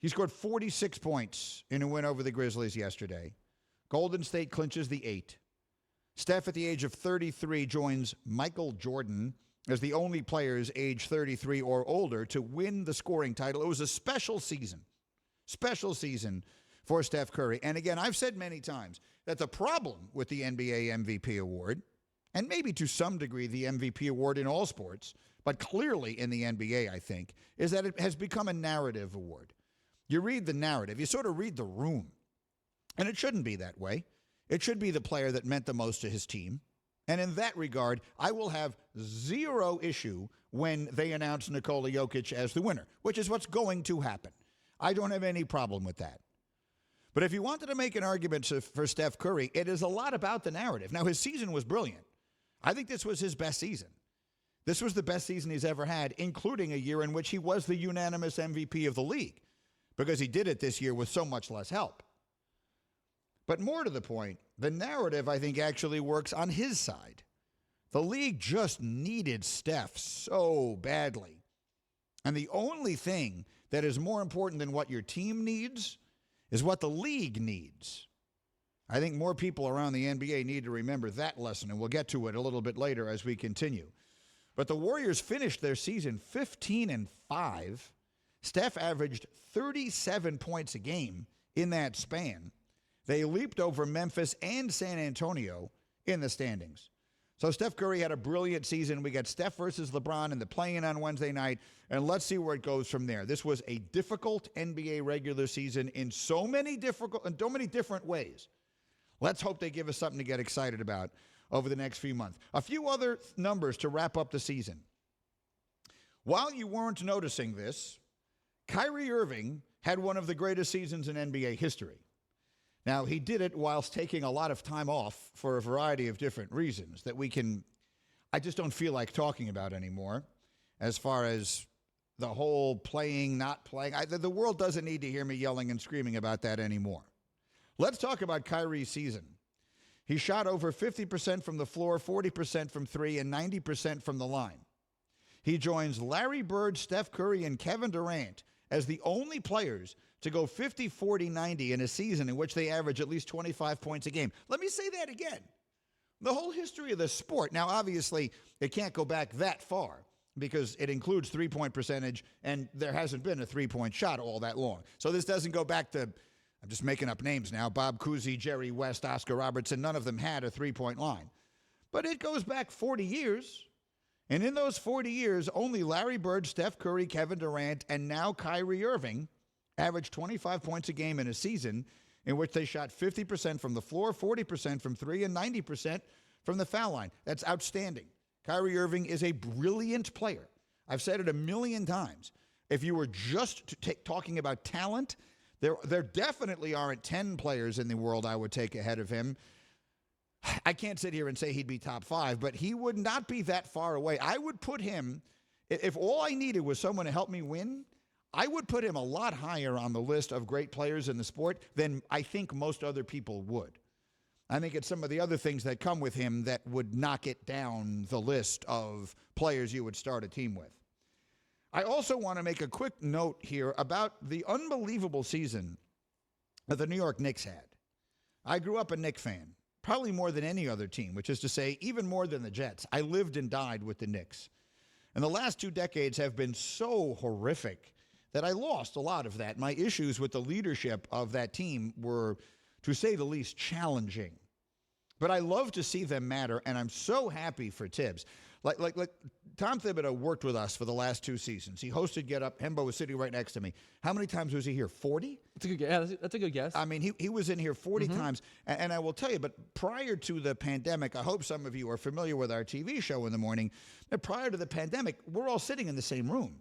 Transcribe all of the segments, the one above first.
He scored 46 points in a win over the Grizzlies yesterday. Golden State clinches the 8. Steph, at the age of 33, joins Michael Jordan as the only players age 33 or older to win the scoring title. It was a special season for Steph Curry. And again, I've said many times that the problem with the NBA MVP award, and maybe to some degree the MVP award in all sports, but clearly in the NBA, I think, is that it has become a narrative award. You read the narrative, you sort of read the room. And it shouldn't be that way. It should be the player that meant the most to his team. And in that regard, I will have zero issue when they announce Nikola Jokic as the winner, which is what's going to happen. I don't have any problem with that. But if you wanted to make an argument for Steph Curry, it is a lot about the narrative. Now, his season was brilliant. I think this was his best season. This was the best season he's ever had, including a year in which he was the unanimous MVP of the league, because he did it this year with so much less help. But more to the point, the narrative, I think, actually works on his side. The league just needed Steph so badly. And the only thing that is more important than what your team needs is what the league needs. I think more people around the NBA need to remember that lesson, and we'll get to it a little bit later as we continue. But the Warriors finished their season 15-5. Steph averaged 37 points a game in that span. They leaped over Memphis and San Antonio in the standings. So Steph Curry had a brilliant season. We got Steph versus LeBron in the play-in on Wednesday night, and let's see where it goes from there. This was a difficult NBA regular season in so many different ways. Let's hope they give us something to get excited about over the next few months. A few other numbers to wrap up the season. While you weren't noticing this, Kyrie Irving had one of the greatest seasons in NBA history. Now, he did it whilst taking a lot of time off for a variety of different reasons that I just don't feel like talking about anymore, as far as the whole playing, not playing. The world doesn't need to hear me yelling and screaming about that anymore. Let's talk about Kyrie's season. He shot over 50% from the floor, 40% from three, and 90% from the line. He joins Larry Bird, Steph Curry, and Kevin Durant as the only players to go 50, 40, 90 in a season in which they average at least 25 points a game. Let me say that again. The whole history of the sport. Now, obviously, it can't go back that far because it includes three-point percentage, and there hasn't been a three-point shot all that long. So this doesn't go back to, I'm just making up names now, Bob Cousy, Jerry West, Oscar Robertson. None of them had a three-point line. But it goes back 40 years. And in those 40 years, only Larry Bird, Steph Curry, Kevin Durant, and now Kyrie Irving averaged 25 points a game in a season in which they shot 50% from the floor, 40% from three, and 90% from the foul line. That's outstanding. Kyrie Irving is a brilliant player. I've said it a million times. If you were just talking about talent, there definitely aren't 10 players in the world I would take ahead of him. I can't sit here and say he'd be top 5, but he would not be that far away. I would put him, if all I needed was someone to help me win, I would put him a lot higher on the list of great players in the sport than I think most other people would. I think it's some of the other things that come with him that would knock it down the list of players you would start a team with. I also want to make a quick note here about the unbelievable season that the New York Knicks had. I grew up a Knicks fan, probably more than any other team, which is to say even more than the Jets. I lived and died with the Knicks. And the last 2 decades have been so horrific that I lost a lot of that. My issues with the leadership of that team were, to say the least, challenging. But I love to see them matter, and I'm so happy for Tibbs. Like Tom Thibodeau worked with us for the last 2 seasons. He hosted Get Up. Hembo was sitting right next to me. How many times was he here? 40? That's a good guess. Yeah, that's a good guess. I mean, he was in here 40 times. And I will tell you, but prior to the pandemic, I hope some of you are familiar with our TV show in the morning. But prior to the pandemic, we're all sitting in the same room.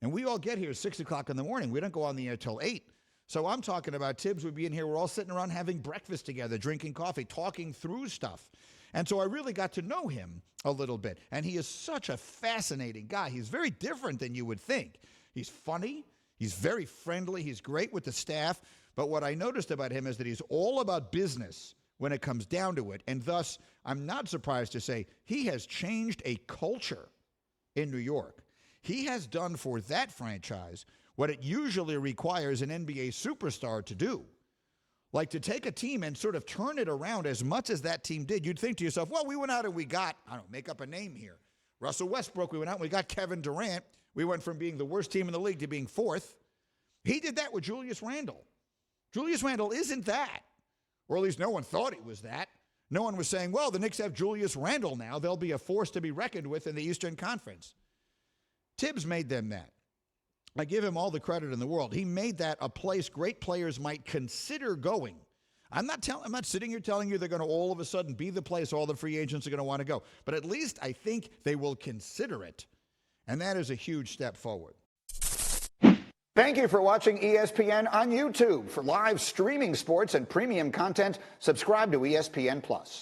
And we all get here 6 o'clock in the morning. We don't go on the air till 8. So I'm talking about Tibbs would be in here. We're all sitting around having breakfast together, drinking coffee, talking through stuff. And so I really got to know him a little bit. And he is such a fascinating guy. He's very different than you would think. He's funny. He's very friendly. He's great with the staff. But what I noticed about him is that he's all about business when it comes down to it. And thus, I'm not surprised to say he has changed a culture in New York. He has done for that franchise what it usually requires an NBA superstar to do. Like to take a team and sort of turn it around as much as that team did. You'd think to yourself, well, we went out and we got, I don't know, make up a name here. Russell Westbrook, we went out and we got Kevin Durant. We went from being the worst team in the league to being fourth. He did that with Julius Randle. Julius Randle isn't that. Or at least no one thought he was that. No one was saying, well, the Knicks have Julius Randle now. They'll be a force to be reckoned with in the Eastern Conference. Tibbs made them that. I give him all the credit in the world. He made that a place great players might consider going. I'm not sitting here telling you they're going to all of a sudden be the place all the free agents are going to want to go. But at least I think they will consider it. And that is a huge step forward. Thank you for watching ESPN on YouTube. For live streaming sports and premium content, subscribe to ESPN+.